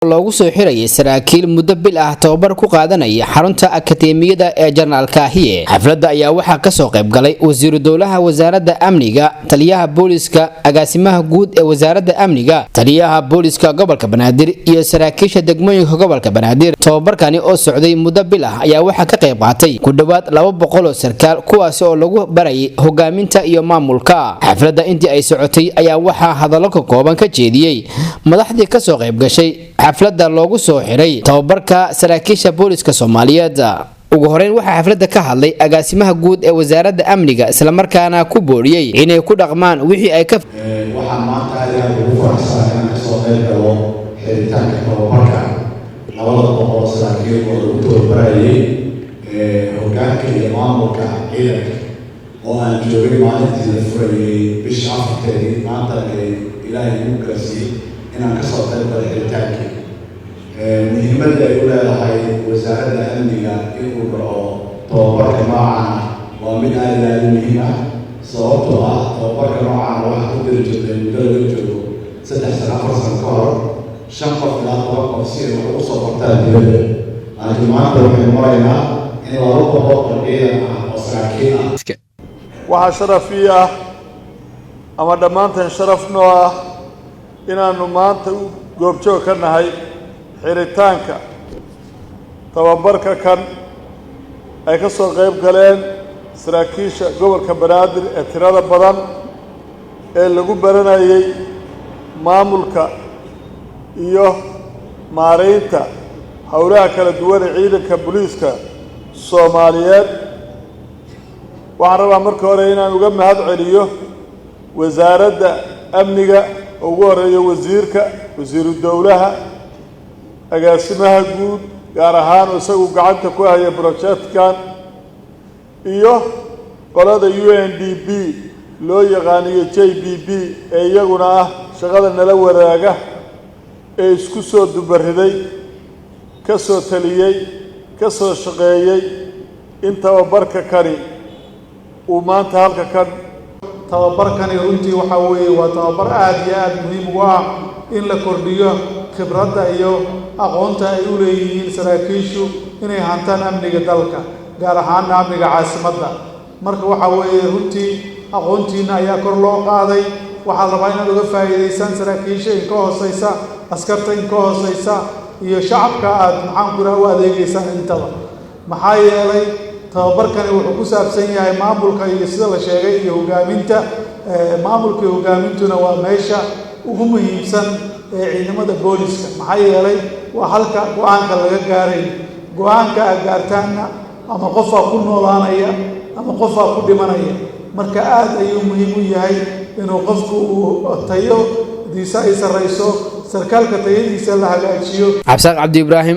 loogu soo xirayay saraakiil muddo bil ah tababar ku qaadanaya xarunta akadeemiyada ee Generaalka Kaahiye. Xafladda ayaa waxaa ka soo qayb galay wasiiru dowlaha wasaaradda amniga, taliyaha booliska, agaasimaha guud ee wasaaradda amniga, taliyaha booliska gobolka Banaadir iyo saraakiisha degmooyinka gobolka Banaadir. Tababarkani oo socday muddo bil ah ayaa waxaa ka qayb qaatay ku dhawaad 200 oo sarkaal kuwaas oo lagu barayay hogaaminta iyo maamulka. Xafladda intii ay socotay ayaa waxaa hadallo ka kooban ka jeediyay madaxdii ka soo qayb gashay xafladda loogu soo xiray tababarka saraakiisha booliska Soomaaliyeed. ugu horeyn waxa xafladda ka hadlay agaasimaha guud ee wasaaradda amniga isla markaana ku booriyay inay ku dhaqmaan wixii ay ka waxaan maanta aad ugu faraxsanahay inaan kasoo qayb galo xiritaanka tababarka 200 saraakiil oo lagu tababarayay hoggaanka iyo maamulka ciidanka oo aan joogay maalintii la furayay bisha Afrika maanta ilaahay ugu gaarsiiyay inaan kasoo qayb galo xiritaanka muhiimadda ay u leedahay wasaaradda amniga inuu dhaco tababarka noocan waa mid aad u muhiim ah sababtoo ah tababarka noocan waxaa ku jiri jirtay muddo laga joogo 3 sano 4 sano ka hor 5 qof ilaa 10 qof si ay wax ugu soo bartaan dibadda laakiin maanta waxaynu maraynaa in 200 oo ciidan ah oo saraakiil ah waxaa sharaf ii ah ama dhammaanteen sharaf noo ah inaannu maanta u goobjoog ka nahay xiritaanka tababarka kan ay ka soo qayb galeen saraakiisha gobolka Banaadir ee tirada badan ee lagu baranayay maamulka iyo maareynta howlaha kala duwan ee ciidanka booliska Soomaaliyeed. waxaan rabaa marka hore inaan uga mahad celiyo wasaaradda amniga ugu horeeyo wasiiru dowlaha agaasimaha guud gaar ahaan isagu gacanta ku haya projectkan iyo qolada UNDP loo yaqaaniyo JBB ee iyaguna ah shaqada nala wadaaga ee isku soo dubariday ka soo taliyay ka soo shaqeeyay in tababarka kani uu maanta halka kan tababarkani runtii waxa weeye waa tababar aad iyo aad muhiim u ah in la kordhiyo khibradda iyo aqoonta ay u leeyihiin saraakiishu inay hantaan amniga dalka gaar ahaan amniga caasimadda. marka waxa weeye runtii aqoontiina ayaa kor loo qaaday. waxaa la rabaa inaad uga faa'iidaysaan saraakiisha in ka hooseysa askarta in ka hooseysa iyo shacabka aad u adeegaysaan intaba maxaa yeelay tababarkani wuxuu ku saabsan yahay maamulka iyo sida la sheegay iyo hogaaminta. maamulka iyo hogaamintuna waa meesha ugu muhiimsan ee ciidamada booliska maxaa yeelay waa halka go'aanka laga gaaray. go'aanka aad gaartaanna ama qofaa ku noolaanaya ama qofaa ku dhimanaya. marka aad ayuu muhiim u yahay inuu qofku uu tayadiisa ay sarreyso sarkaalka tayadiisa la hagaajiyo. Cabdi Ibrahim